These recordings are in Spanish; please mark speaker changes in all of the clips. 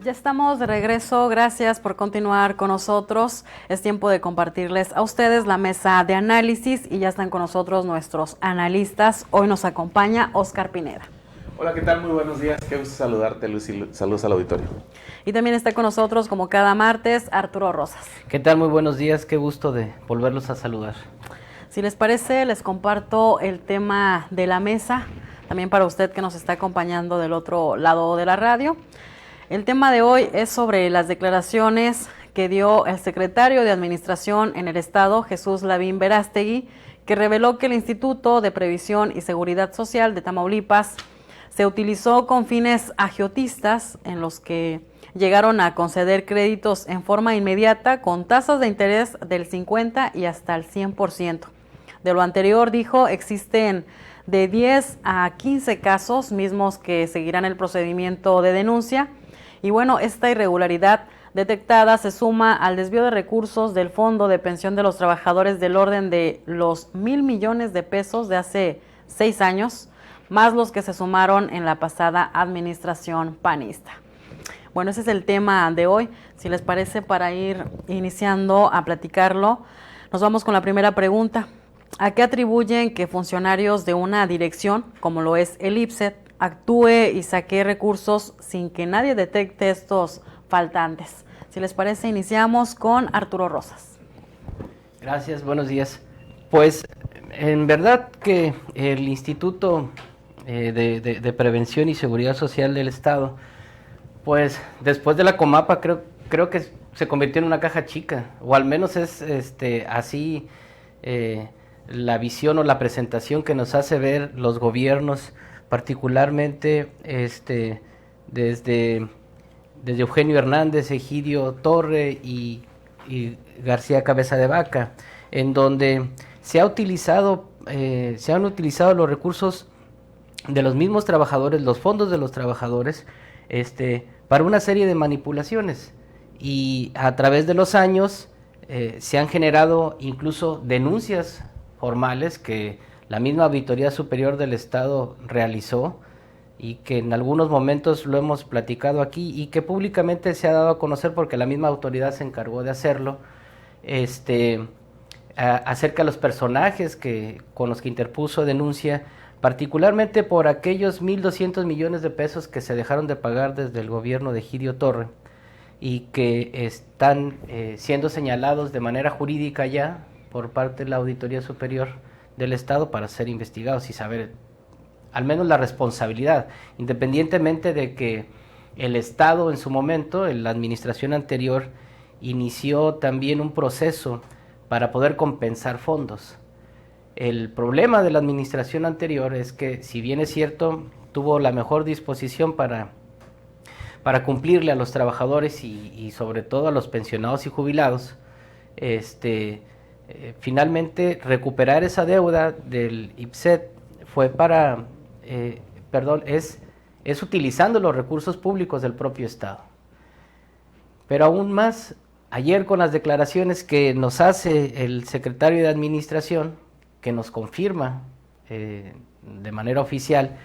Speaker 1: Ya estamos de regreso, gracias por continuar con nosotros. Es tiempo de compartirles a ustedes la mesa de análisis y ya están con nosotros nuestros analistas. Hoy nos acompaña Oscar Pineda.
Speaker 2: Hola, ¿qué tal? Muy buenos días, qué gusto saludarte, Lucy. Saludos al auditorio.
Speaker 1: Y también está con nosotros, como cada martes, Arturo Rosas.
Speaker 3: ¿Qué tal? Muy buenos días, qué gusto de volverlos a saludar.
Speaker 1: Si les parece, les comparto el tema de la mesa, también para usted que nos está acompañando del otro lado de la radio. El tema de hoy es sobre las declaraciones que dio el secretario de Administración en el Estado, Jesús Lavín Verástegui, que reveló que el Instituto de Previsión y Seguridad Social de Tamaulipas se utilizó con fines agiotistas en los que llegaron a conceder créditos en forma inmediata con tasas de interés del 50 y hasta el 100%. De lo anterior, dijo, existen de 10 a 15 casos mismos que seguirán el procedimiento de denuncia. Y bueno, esta irregularidad detectada se suma al desvío de recursos del Fondo de Pensión de los Trabajadores del orden de los 1,000 millones de pesos de hace 6 años, más los que se sumaron en la pasada administración panista. Bueno, ese es el tema de hoy. Si les parece, para ir iniciando a platicarlo, nos vamos con la primera pregunta. ¿A qué atribuyen que funcionarios de una dirección, como lo es el IPSET, actúe y saque recursos sin que nadie detecte estos faltantes? Si les parece, iniciamos con Arturo Rosas.
Speaker 3: Gracias, buenos días. Pues en verdad que el Instituto de Prevención y Seguridad Social del Estado, pues después de la Comapa creo que se convirtió en una caja chica, o al menos es así la visión o la presentación que nos hace ver los gobiernos, particularmente desde Eugenio Hernández, Egidio Torre y García Cabeza de Vaca, en donde se han utilizado los recursos de los mismos trabajadores, los fondos de los trabajadores, para una serie de manipulaciones, y a través de los años se han generado incluso denuncias formales que la misma Auditoría Superior del Estado realizó y que en algunos momentos lo hemos platicado aquí y que públicamente se ha dado a conocer porque la misma autoridad se encargó de hacerlo, acerca de los personajes con los que interpuso denuncia, particularmente por aquellos 1,200 millones de pesos que se dejaron de pagar desde el gobierno de Egidio Torre y que están siendo señalados de manera jurídica ya por parte de la Auditoría Superior del Estado para ser investigados y saber al menos la responsabilidad, independientemente de que el Estado en su momento, en la administración anterior, inició también un proceso para poder compensar fondos. El problema de la administración anterior es que, si bien es cierto, tuvo la mejor disposición para cumplirle a los trabajadores y sobre todo a los pensionados y jubilados, finalmente recuperar esa deuda del IPSET fue es utilizando los recursos públicos del propio Estado. Pero aún más, ayer con las declaraciones que nos hace el secretario de Administración, que nos confirma de manera oficial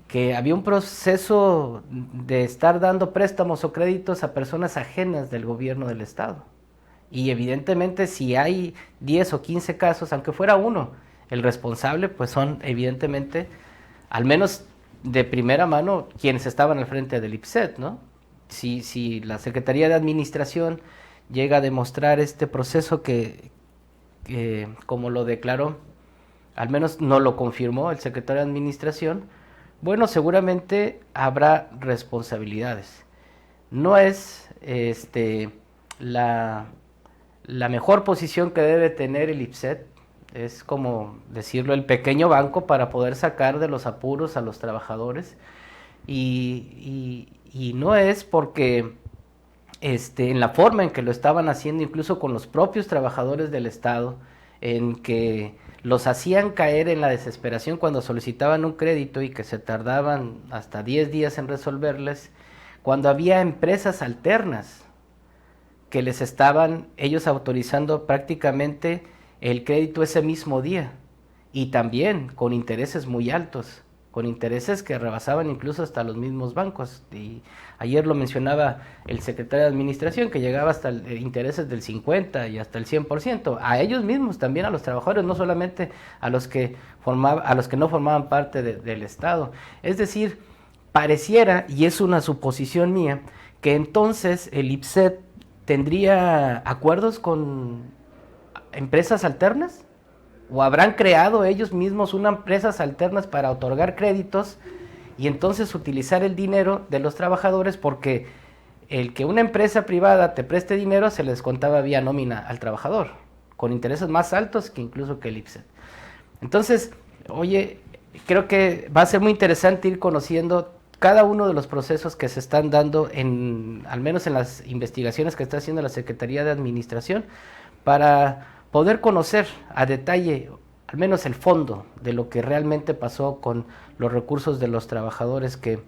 Speaker 3: que había un proceso de estar dando préstamos o créditos a personas ajenas del gobierno del Estado. Y evidentemente si hay 10 o 15 casos, aunque fuera uno, el responsable pues son evidentemente, al menos de primera mano, quienes estaban al frente del IPSET, ¿no? Si la Secretaría de Administración llega a demostrar este proceso que como lo declaró, al menos no lo confirmó el secretario de Administración, bueno, seguramente habrá responsabilidades. No es la mejor posición que debe tener el IPSET, es como decirlo, el pequeño banco para poder sacar de los apuros a los trabajadores, y no es porque en la forma en que lo estaban haciendo, incluso con los propios trabajadores del Estado, en que los hacían caer en la desesperación cuando solicitaban un crédito y que se tardaban hasta 10 días en resolverles, cuando había empresas alternas que les estaban ellos autorizando prácticamente el crédito ese mismo día, y también con intereses muy altos, con intereses que rebasaban incluso hasta los mismos bancos. Y ayer lo mencionaba el secretario de Administración, que llegaba hasta intereses del 50 y hasta el 100%, a ellos mismos, también a los trabajadores, no solamente a los que no formaban parte del Estado. Es decir, pareciera, y es una suposición mía, que entonces el IPSET tendría acuerdos con empresas alternas, o habrán creado ellos mismos unas empresas alternas para otorgar créditos y entonces utilizar el dinero de los trabajadores, porque el que una empresa privada te preste dinero se les contaba vía nómina al trabajador, con intereses más altos que incluso que el IPSET. Entonces, oye, creo que va a ser muy interesante ir conociendo cada uno de los procesos que se están dando, al menos en las investigaciones que está haciendo la Secretaría de Administración, para poder conocer a detalle, al menos el fondo de lo que realmente pasó con los recursos de los trabajadores, que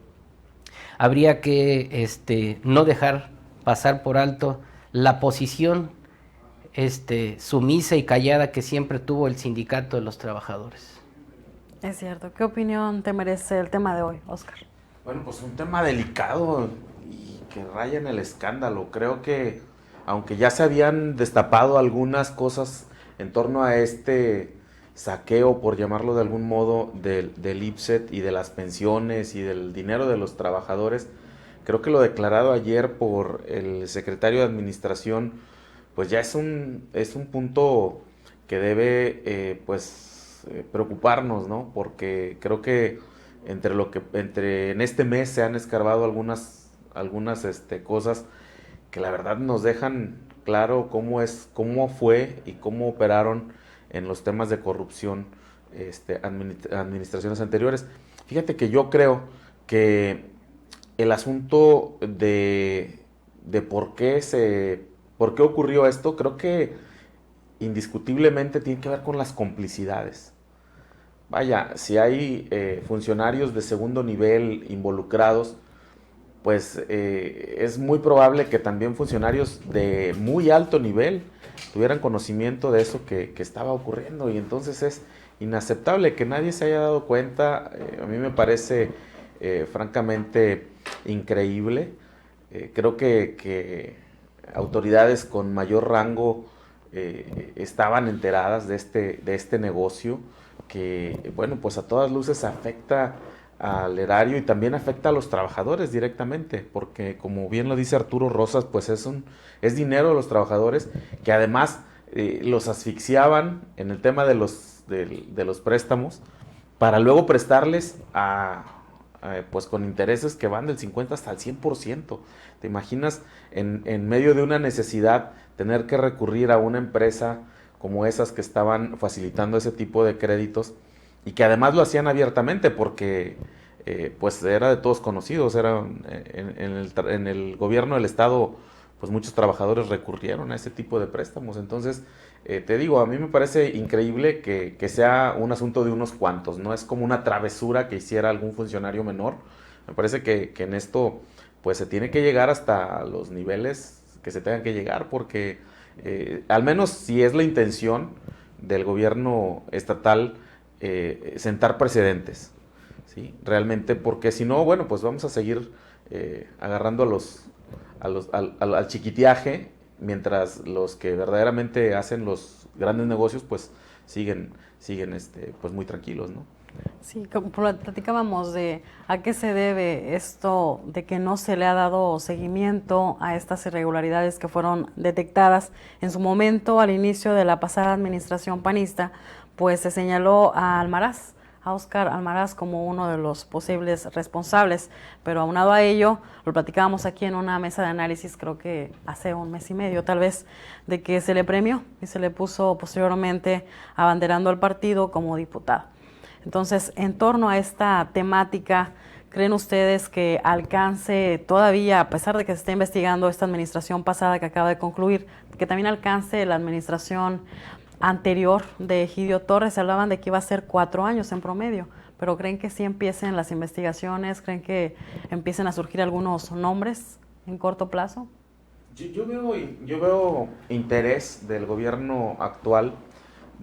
Speaker 3: habría que no dejar pasar por alto la posición sumisa y callada que siempre tuvo el sindicato de los trabajadores.
Speaker 1: Es cierto. ¿Qué opinión te merece el tema de hoy, Óscar?
Speaker 2: Bueno, pues un tema delicado y que raya en el escándalo. Creo que aunque ya se habían destapado algunas cosas en torno a este saqueo, por llamarlo de algún modo, del IPSET y de las pensiones y del dinero de los trabajadores, creo que lo declarado ayer por el secretario de Administración, pues ya es un punto que debe preocuparnos, ¿no? Porque creo que en este mes se han escarbado algunas cosas que la verdad nos dejan claro cómo fue y cómo operaron en los temas de corrupción administraciones anteriores. Fíjate que yo creo que el asunto de por qué ocurrió esto, creo que indiscutiblemente tiene que ver con las complicidades. Vaya, si hay funcionarios de segundo nivel involucrados, pues es muy probable que también funcionarios de muy alto nivel tuvieran conocimiento de eso que estaba ocurriendo, y entonces es inaceptable que nadie se haya dado cuenta. A mí me parece francamente increíble. Creo que autoridades con mayor rango estaban enteradas de este negocio que, bueno, pues a todas luces afecta al erario y también afecta a los trabajadores directamente, porque como bien lo dice Arturo Rosas, pues es dinero de los trabajadores que además los asfixiaban en el tema de los préstamos para luego prestarles pues con intereses que van del 50 hasta el 100%. ¿Te imaginas en medio de una necesidad tener que recurrir a una empresa como esas que estaban facilitando ese tipo de créditos y que además lo hacían abiertamente porque pues era de todos conocidos, en el gobierno del estado, pues muchos trabajadores recurrieron a ese tipo de préstamos? Entonces, te digo, a mí me parece increíble que sea un asunto de unos cuantos, no es como una travesura que hiciera algún funcionario menor. Me parece que en esto pues se tiene que llegar hasta los niveles que se tengan que llegar, porque al menos si es la intención del gobierno estatal sentar precedentes, ¿sí? Realmente, porque si no, bueno, pues vamos a seguir agarrando al chiquitiaje, mientras los que verdaderamente hacen los grandes negocios pues siguen pues muy tranquilos, ¿no?
Speaker 1: Sí, como platicábamos de a qué se debe esto de que no se le ha dado seguimiento a estas irregularidades que fueron detectadas en su momento al inicio de la pasada administración panista, pues se señaló a Almaraz, a Óscar Almaraz, como uno de los posibles responsables, pero aunado a ello, lo platicábamos aquí en una mesa de análisis, creo que hace un mes y medio tal vez, de que se le premió y se le puso posteriormente abanderando al partido como diputado. Entonces, en torno a esta temática, ¿creen ustedes que alcance todavía, a pesar de que se esté investigando esta administración pasada que acaba de concluir, que también alcance la administración anterior de Egidio Torres? Se hablaban de que iba a ser 4 años en promedio, pero ¿creen que sí empiecen las investigaciones? ¿Creen que empiecen a surgir algunos nombres en corto plazo?
Speaker 2: Yo veo interés del gobierno actual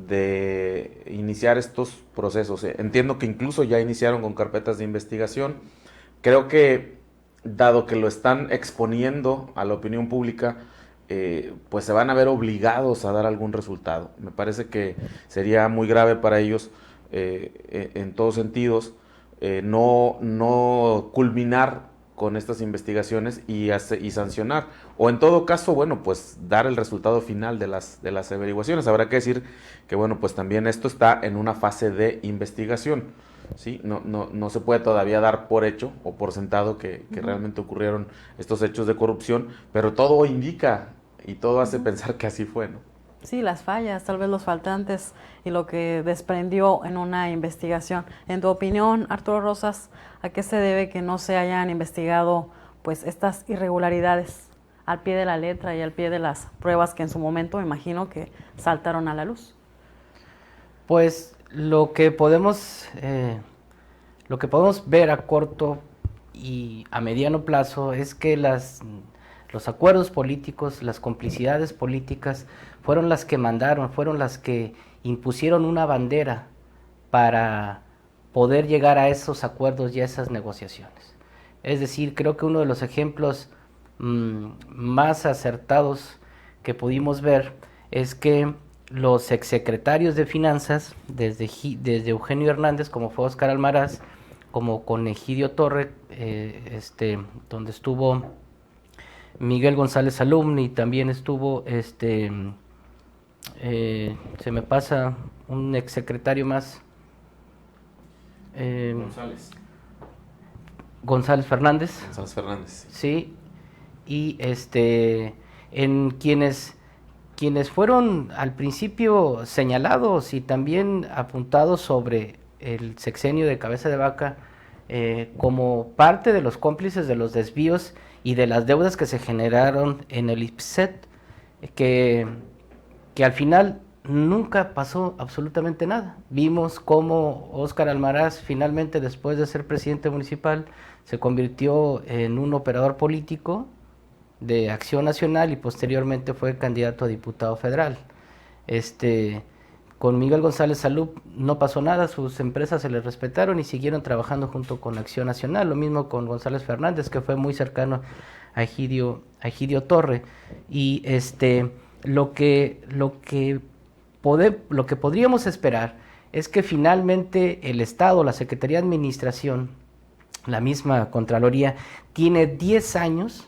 Speaker 2: de iniciar estos procesos. Entiendo que incluso ya iniciaron con carpetas de investigación. Creo que, dado que lo están exponiendo a la opinión pública, pues se van a ver obligados a dar algún resultado. Me parece que sería muy grave para ellos, en todos sentidos, no culminar con estas investigaciones y sancionar, o en todo caso, bueno, pues dar el resultado final de las averiguaciones. Habrá que decir que, bueno, pues también esto está en una fase de investigación, ¿sí? No se puede todavía dar por hecho o por sentado que realmente ocurrieron estos hechos de corrupción, pero todo indica y todo hace pensar que así fue, ¿no?
Speaker 1: Sí, las fallas, tal vez los faltantes y lo que desprendió en una investigación. En tu opinión, Arturo Rosas, ¿a qué se debe que no se hayan investigado pues estas irregularidades al pie de la letra y al pie de las pruebas que en su momento me imagino que saltaron a la luz?
Speaker 3: Pues lo que podemos ver a corto y a mediano plazo es que los acuerdos políticos, las complicidades políticas fueron las que mandaron, fueron las que impusieron una bandera para poder llegar a esos acuerdos y a esas negociaciones. Es decir, creo que uno de los ejemplos más acertados que pudimos ver es que los exsecretarios de Finanzas, desde Eugenio Hernández, como fue Óscar Almaraz, como con Egidio Torre, donde estuvo Miguel González Alumni, y también estuvo, se me pasa un exsecretario más, González Fernández.
Speaker 2: González Fernández.
Speaker 3: Sí, y en quienes fueron al principio señalados y también apuntados sobre el sexenio de Cabeza de Vaca como parte de los cómplices de los desvíos y de las deudas que se generaron en el IPSET, que al final nunca pasó absolutamente nada. Vimos cómo Óscar Almaraz finalmente, después de ser presidente municipal, se convirtió en un operador político de Acción Nacional y posteriormente fue candidato a diputado federal. Con Miguel González Salub no pasó nada, sus empresas se les respetaron y siguieron trabajando junto con Acción Nacional. Lo mismo con González Fernández, que fue muy cercano a Egidio Torre. Y lo que podríamos esperar es que finalmente el Estado, la Secretaría de Administración, la misma Contraloría, tiene 10 años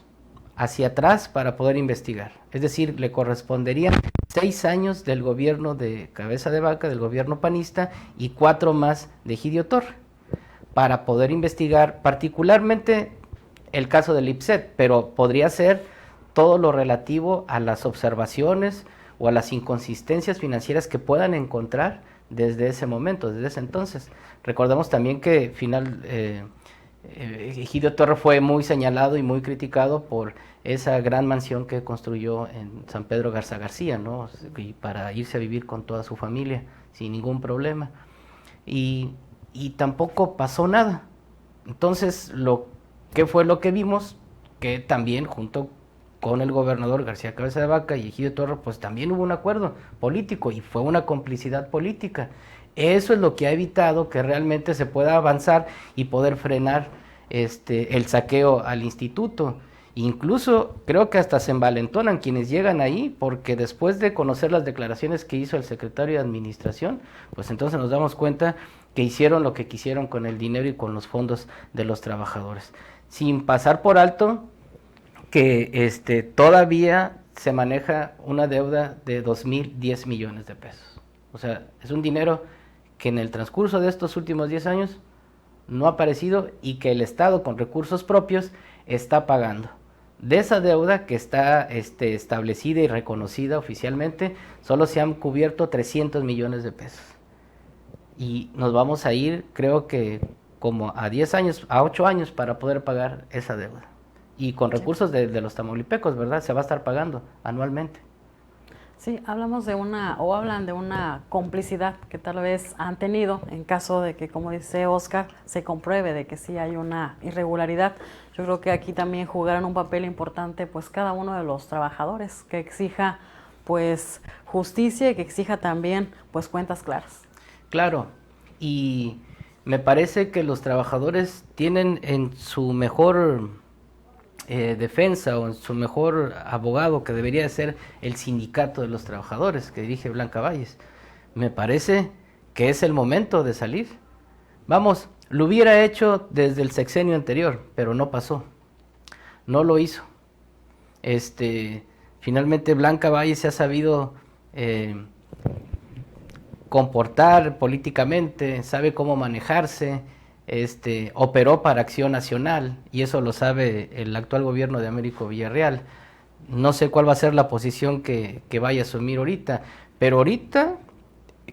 Speaker 3: hacia atrás para poder investigar. Es decir, le corresponderían 6 años del gobierno de Cabeza de Vaca, del gobierno panista, y 4 más de Egidio Torre, para poder investigar particularmente el caso del IPSET, pero podría ser todo lo relativo a las observaciones o a las inconsistencias financieras que puedan encontrar desde ese momento, desde ese entonces. Recordemos también que Egidio Torre fue muy señalado y muy criticado por esa gran mansión que construyó en San Pedro Garza García, ¿no? Y para irse a vivir con toda su familia sin ningún problema. Y tampoco pasó nada. Entonces, ¿qué fue lo que vimos? Que también junto con el gobernador García Cabeza de Vaca y Egidio Torre, pues también hubo un acuerdo político y fue una complicidad política. Eso es lo que ha evitado que realmente se pueda avanzar y poder frenar el saqueo al instituto. Incluso creo que hasta se envalentonan quienes llegan ahí, porque después de conocer las declaraciones que hizo el secretario de Administración, pues entonces nos damos cuenta que hicieron lo que quisieron con el dinero y con los fondos de los trabajadores, sin pasar por alto que todavía se maneja una deuda de 2.010 millones de pesos. O sea, es un dinero que en el transcurso de estos últimos 10 años no ha aparecido y que el Estado con recursos propios está pagando. De esa deuda que está establecida y reconocida oficialmente, solo se han cubierto 300 millones de pesos. Y nos vamos a ir, creo que como a 10 años, a 8 años para poder pagar esa deuda. Y con recursos de los tamaulipecos, ¿verdad? Se va a estar pagando anualmente.
Speaker 1: Sí, hablan de una complicidad que tal vez han tenido en caso de que, como dice Óscar, se compruebe de que sí hay una irregularidad. Yo creo que aquí también jugarán un papel importante pues cada uno de los trabajadores que exija pues justicia y que exija también pues cuentas claras.
Speaker 3: Claro, y me parece que los trabajadores tienen en su mejor defensa o en su mejor abogado, que debería ser el sindicato de los trabajadores que dirige Blanca Valles. Me parece que es el momento de salir. Vamos, lo hubiera hecho desde el sexenio anterior, pero no pasó, no lo hizo. Finalmente Blanca Valles se ha sabido comportar políticamente, sabe cómo manejarse, operó para Acción Nacional, y eso lo sabe el actual gobierno de Américo Villarreal. No sé cuál va a ser la posición que vaya a asumir ahorita, pero ahorita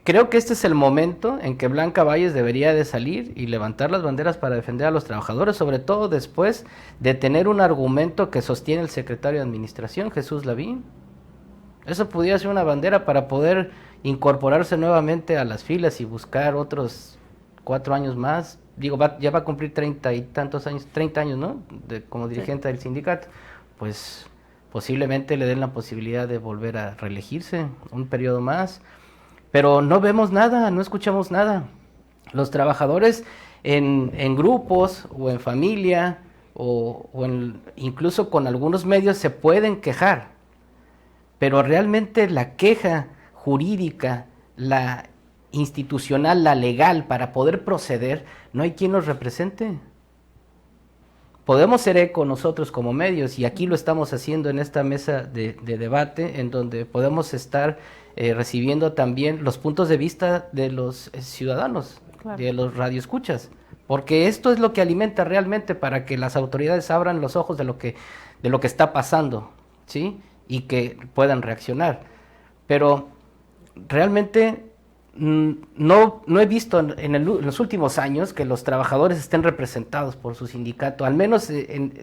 Speaker 3: creo que este es el momento en que Blanca Valles debería de salir y levantar las banderas para defender a los trabajadores, sobre todo después de tener un argumento que sostiene el secretario de Administración, Jesús Lavín. Eso pudiera ser una bandera para poder incorporarse nuevamente a las filas y buscar otros 4 años más. Digo, ya va a cumplir 30 años, ¿no? Como dirigente del sindicato. Pues posiblemente le den la posibilidad de volver a reelegirse un periodo más. Pero no vemos nada, no escuchamos nada. Los trabajadores en grupos o en familia o incluso con algunos medios se pueden quejar, pero realmente la queja jurídica, la institucional, la legal para poder proceder, no hay quien los represente. Podemos ser eco nosotros como medios, y aquí lo estamos haciendo en esta mesa de debate, en donde podemos estar recibiendo también los puntos de vista de los ciudadanos, claro, de los radioescuchas, porque esto es lo que alimenta realmente para que las autoridades abran los ojos de lo que está pasando, ¿sí? Y que puedan reaccionar. Pero realmente no he visto en los últimos años que los trabajadores estén representados por su sindicato, al menos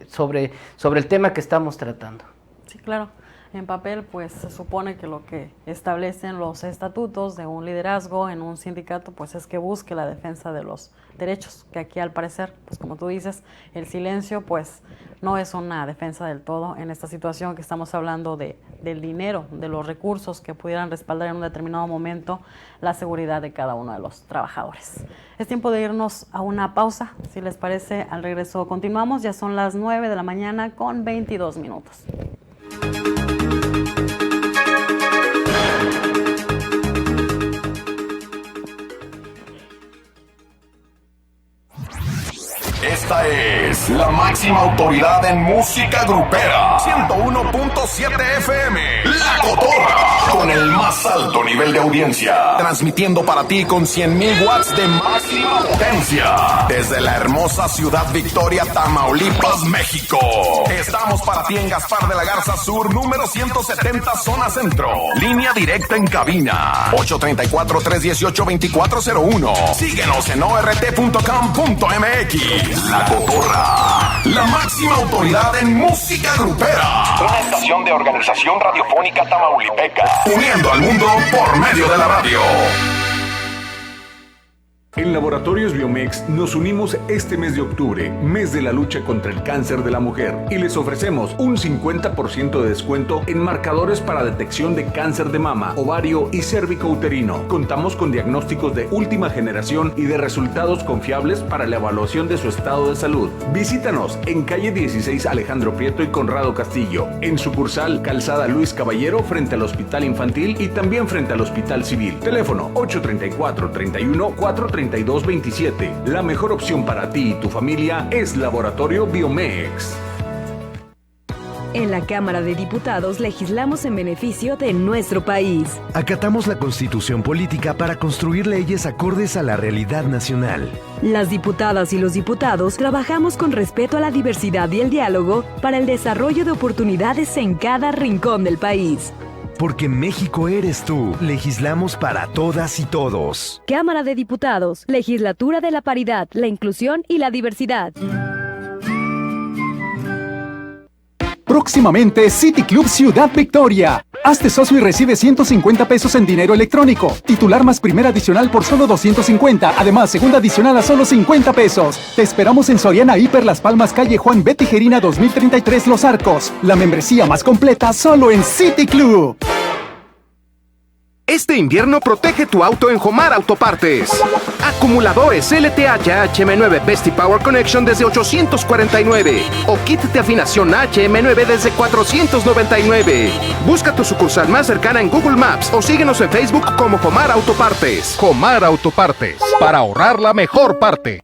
Speaker 3: sobre el tema que estamos tratando.
Speaker 1: Sí, claro. En papel, pues se supone que lo que establecen los estatutos de un liderazgo en un sindicato, pues es que busque la defensa de los derechos, que aquí al parecer, pues como tú dices, el silencio pues no es una defensa del todo en esta situación que estamos hablando del dinero, de los recursos que pudieran respaldar en un determinado momento la seguridad de cada uno de los trabajadores. Es tiempo de irnos a una pausa, si les parece, al regreso continuamos, ya son las 9 de la mañana con 22 minutos.
Speaker 4: Esta es la máxima autoridad en música grupera. 101.7 FM. La Cotorra. Con el más alto nivel de audiencia. Transmitiendo para ti con 100.000 watts de máxima potencia. Desde la hermosa ciudad Victoria, Tamaulipas, México. Estamos para ti en Gaspar de la Garza Sur, número 170, zona centro. Línea directa en cabina. 834-318-2401. Síguenos en ort.com.mx. La Cotorra, la máxima autoridad en música grupera. Una estación de Organización Radiofónica Tamaulipeca. Uniendo al mundo por medio de la radio.
Speaker 5: En Laboratorios Biomex nos unimos este mes de octubre, mes de la lucha contra el cáncer de la mujer, y les ofrecemos un 50% de descuento en marcadores para detección de cáncer de mama, ovario y cérvico-uterino. Contamos con diagnósticos de última generación y de resultados confiables para la evaluación de su estado de salud. Visítanos en calle 16 Alejandro Prieto y Conrado Castillo, en sucursal Calzada Luis Caballero frente al Hospital Infantil y también frente al Hospital Civil. Teléfono 834-31-432-27. La mejor opción para ti y tu familia es Laboratorio Biomex.
Speaker 6: En la Cámara de Diputados legislamos en beneficio de nuestro país.
Speaker 7: Acatamos la Constitución política para construir leyes acordes a la realidad nacional.
Speaker 6: Las diputadas y los diputados trabajamos con respeto a la diversidad y el diálogo para el desarrollo de oportunidades en cada rincón del país.
Speaker 7: Porque México eres tú. Legislamos para todas y todos.
Speaker 6: Cámara de Diputados, Legislatura de la Paridad, la Inclusión y la Diversidad.
Speaker 8: Próximamente City Club Ciudad Victoria. Hazte socio y recibe 150 pesos en dinero electrónico. Titular más primera adicional por solo 250. Además, segunda adicional a solo 50 pesos. Te esperamos en Soriana Hiper Las Palmas, calle Juan B. Tijerina 2033 Los Arcos. La membresía más completa solo en City Club.
Speaker 9: Este invierno protege tu auto en Jomar Autopartes. Acumuladores LTH HM9 Besti Power Connection desde 849 o kit de afinación HM9 desde 499. Busca tu sucursal más cercana en Google Maps o síguenos en Facebook como Jomar Autopartes.
Speaker 10: Jomar Autopartes, para ahorrar la mejor parte.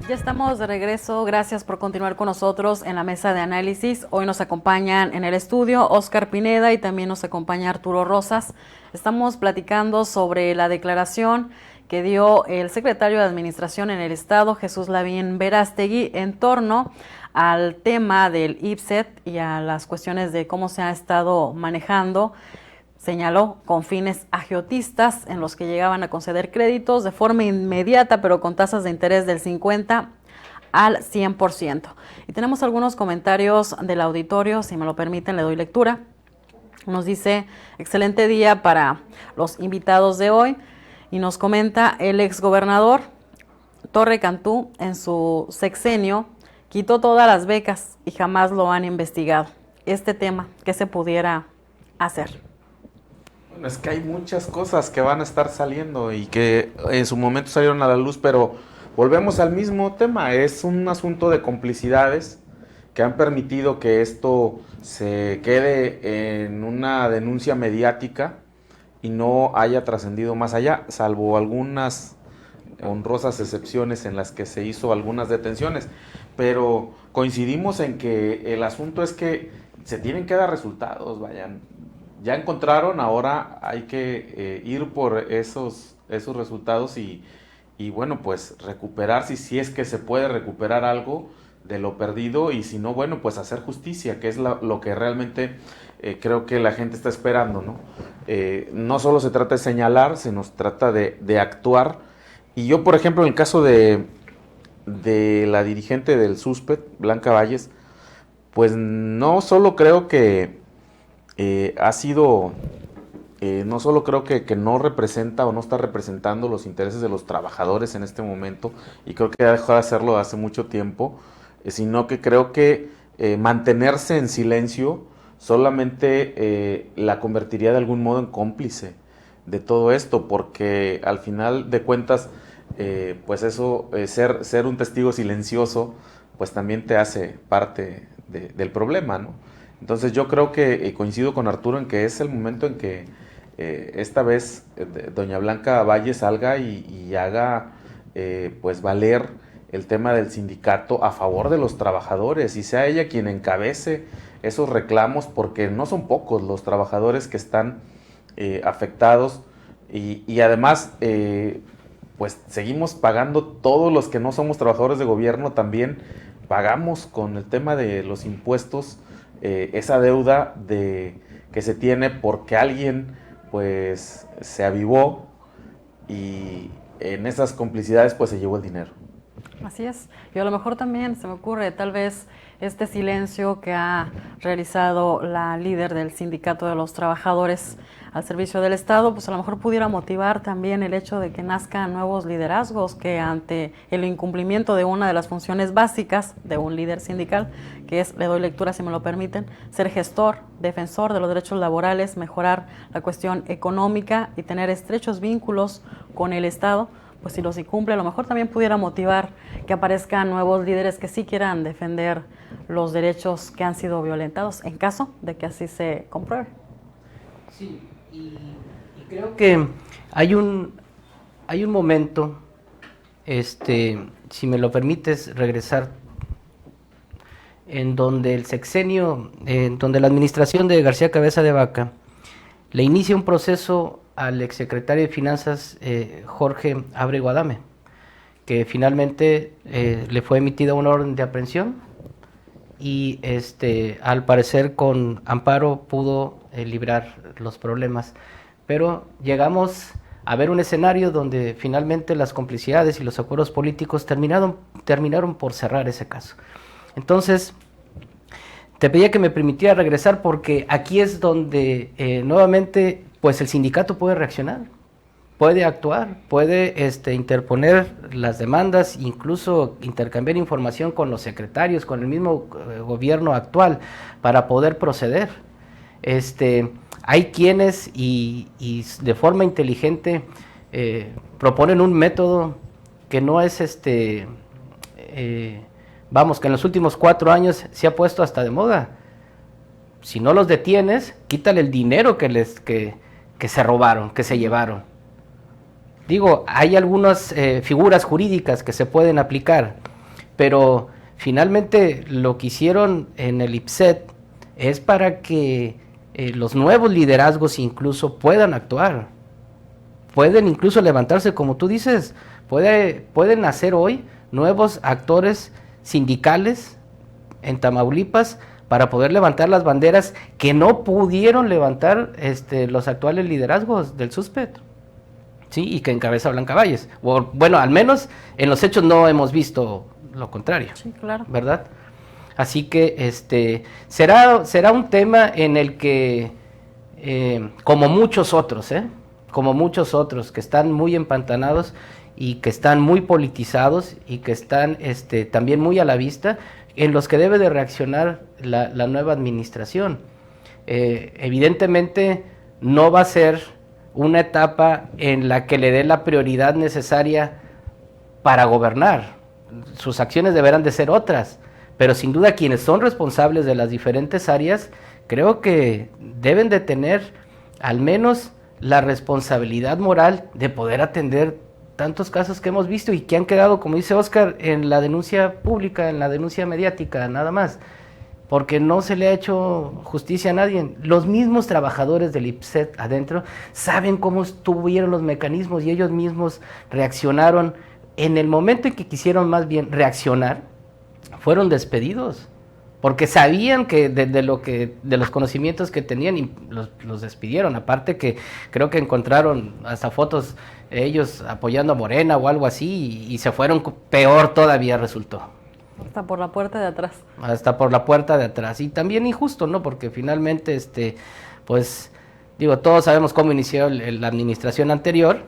Speaker 1: Ya estamos de regreso, gracias por continuar con nosotros en la mesa de análisis. Hoy nos acompañan en el estudio Óscar Pineda y también nos acompaña Arturo Rosas. Estamos platicando sobre la declaración que dio el secretario de Administración en el Estado, Jesús Lavín Verástegui, en torno al tema del IPSET y a las cuestiones de cómo se ha estado manejando. Señaló con fines agiotistas en los que llegaban a conceder créditos de forma inmediata, pero con tasas de interés del 50 al 100%. Y tenemos algunos comentarios del auditorio, si me lo permiten, le doy lectura. Nos dice, excelente día para los invitados de hoy, y nos comenta el exgobernador Torre Cantú en su sexenio quitó todas las becas y jamás lo han investigado. Este tema, ¿qué se pudiera hacer?
Speaker 2: Bueno, es que hay muchas cosas que van a estar saliendo y que en su momento salieron a la luz, pero volvemos al mismo tema. Es un asunto de complicidades que han permitido que esto se quede en una denuncia mediática y no haya trascendido más allá, salvo algunas honrosas excepciones en las que se hizo algunas detenciones. Pero coincidimos en que el asunto es que se tienen que dar resultados, vayan. Ya encontraron, ahora hay que ir por esos resultados y bueno, pues recuperar, si es que se puede recuperar algo de lo perdido, y si no, bueno, pues hacer justicia, que es lo que realmente creo que la gente está esperando, ¿no? No solo se trata de señalar, se nos trata de actuar. Y yo, por ejemplo, en el caso de la dirigente del SUSPET, Blanca Valles, pues no solo creo que ha sido, no solo creo que no representa o no está representando los intereses de los trabajadores en este momento, y creo que ha dejado de hacerlo hace mucho tiempo, sino que creo que mantenerse en silencio solamente la convertiría de algún modo en cómplice de todo esto, porque al final de cuentas, pues eso, ser un testigo silencioso, pues también te hace parte del problema, ¿no? Entonces yo creo que coincido con Arturo en que es el momento en que esta vez doña Blanca Valle salga y haga pues valer el tema del sindicato a favor de los trabajadores, y sea ella quien encabece esos reclamos, porque no son pocos los trabajadores que están afectados, y además pues seguimos pagando, todos los que no somos trabajadores de gobierno también pagamos con el tema de los impuestos esa deuda que se tiene porque alguien pues se avivó y en esas complicidades pues se llevó el dinero.
Speaker 1: Así es, y a lo mejor también se me ocurre tal vez este silencio que ha realizado la líder del sindicato de los trabajadores al servicio del Estado, pues a lo mejor pudiera motivar también el hecho de que nazcan nuevos liderazgos que ante el incumplimiento de una de las funciones básicas de un líder sindical, que es, le doy lectura si me lo permiten, ser gestor, defensor de los derechos laborales, mejorar la cuestión económica y tener estrechos vínculos con el Estado, pues si los incumple, a lo mejor también pudiera motivar que aparezcan nuevos líderes que sí quieran defender los derechos que han sido violentados, en caso de que así se compruebe.
Speaker 3: Sí, y creo que hay un momento, si me lo permites regresar, en donde el sexenio, en donde la administración de García Cabeza de Vaca le inicia un proceso al exsecretario de Finanzas Jorge Ábrego Adame, que finalmente le fue emitida una orden de aprehensión y al parecer con amparo pudo librar los problemas, pero llegamos a ver un escenario donde finalmente las complicidades y los acuerdos políticos terminaron por cerrar ese caso. Entonces, te pedía que me permitiera regresar porque aquí es donde nuevamente pues el sindicato puede reaccionar, puede actuar, puede interponer las demandas, incluso intercambiar información con los secretarios, con el mismo gobierno actual, para poder proceder. Hay quienes y de forma inteligente proponen un método que no es que en los últimos 4 años se ha puesto hasta de moda. Si no los detienes, quítale el dinero que se robaron, que se llevaron. Digo, hay algunas figuras jurídicas que se pueden aplicar, pero finalmente lo que hicieron en el IPSET es para que los nuevos liderazgos incluso puedan actuar, pueden incluso levantarse, como tú dices, pueden nacer hoy nuevos actores sindicales en Tamaulipas para poder levantar las banderas que no pudieron levantar los actuales liderazgos del SUSPET, ¿sí? Y que encabeza Blanca Valles. Bueno, al menos en los hechos no hemos visto lo contrario.
Speaker 1: Sí, claro.
Speaker 3: ¿Verdad? Así que será un tema en el que, como muchos otros que están muy empantanados y que están muy politizados y que están también muy a la vista, en los que debe de reaccionar la nueva administración. Evidentemente no va a ser una etapa en la que le dé la prioridad necesaria para gobernar. Sus acciones deberán de ser otras, pero sin duda quienes son responsables de las diferentes áreas, creo que deben de tener al menos la responsabilidad moral de poder atender tantos casos que hemos visto y que han quedado, como dice Óscar, en la denuncia pública, en la denuncia mediática, nada más, porque no se le ha hecho justicia a nadie. Los mismos trabajadores del IPSET adentro saben cómo estuvieron los mecanismos y ellos mismos reaccionaron. En el momento en que quisieron más bien reaccionar, fueron despedidos, porque sabían que de los conocimientos que tenían y los despidieron. Aparte que creo que encontraron hasta fotos ellos apoyando a Morena o algo así y se fueron, peor todavía resultó.
Speaker 1: Hasta por la puerta de atrás.
Speaker 3: Hasta por la puerta de atrás. Y también injusto, ¿no? Porque finalmente, pues, digo, todos sabemos cómo inició la administración anterior,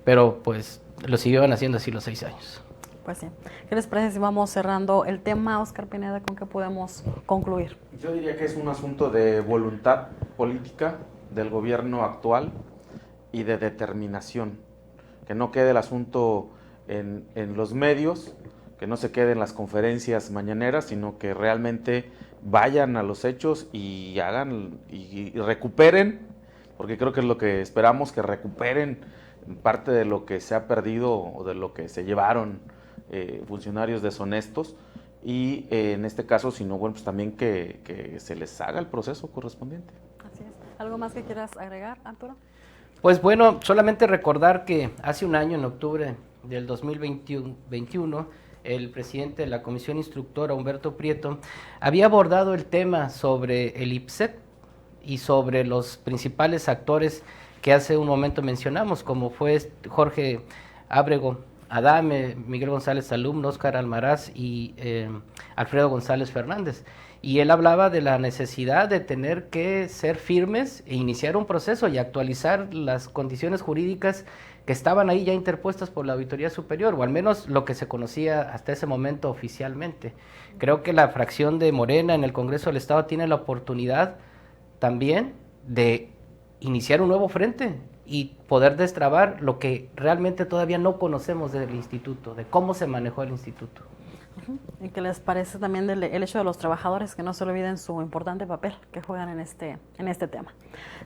Speaker 3: pero pues lo siguieron haciendo así los 6 años.
Speaker 1: Pues sí. ¿Qué les parece si vamos cerrando el tema, Óscar Pineda, con qué podemos concluir?
Speaker 2: Yo diría que es un asunto de voluntad política del gobierno actual y de determinación. Que no quede el asunto en los medios, que no se quede en las conferencias mañaneras, sino que realmente vayan a los hechos y hagan y recuperen, porque creo que es lo que esperamos, que recuperen parte de lo que se ha perdido o de lo que se llevaron funcionarios deshonestos y en este caso, si no, bueno, pues también que se les haga el proceso correspondiente.
Speaker 1: Así es. ¿Algo más que quieras agregar, Arturo?
Speaker 3: Pues bueno, solamente recordar que hace un año, en octubre del 2021, el presidente de la Comisión Instructora, Humberto Prieto, había abordado el tema sobre el IPSET y sobre los principales actores que hace un momento mencionamos, como fue Jorge Ábrego Adame, Miguel González Alumno, Óscar Almaraz y Alfredo González Fernández. Y él hablaba de la necesidad de tener que ser firmes e iniciar un proceso y actualizar las condiciones jurídicas que estaban ahí ya interpuestas por la Auditoría Superior, o al menos lo que se conocía hasta ese momento oficialmente. Creo que la fracción de Morena en el Congreso del Estado tiene la oportunidad también de iniciar un nuevo frente y poder destrabar lo que realmente todavía no conocemos del instituto, de cómo se manejó el instituto.
Speaker 1: ¿Y qué les parece también el hecho de los trabajadores, que no se olviden su importante papel que juegan en este tema?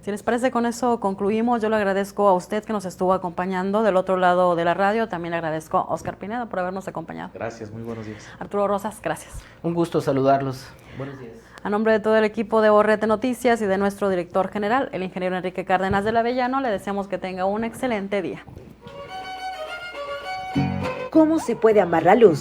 Speaker 1: Si les parece, con eso concluimos. Yo le agradezco a usted que nos estuvo acompañando del otro lado de la radio. También le agradezco a Óscar Pineda por habernos acompañado.
Speaker 2: Gracias, muy buenos días.
Speaker 1: Arturo Rosas, gracias.
Speaker 3: Un gusto saludarlos. Buenos días.
Speaker 1: A nombre de todo el equipo de ORT Noticias y de nuestro director general, el ingeniero Enrique Cárdenas del Avellano, le deseamos que tenga un excelente día.
Speaker 11: ¿Cómo se puede amar la luz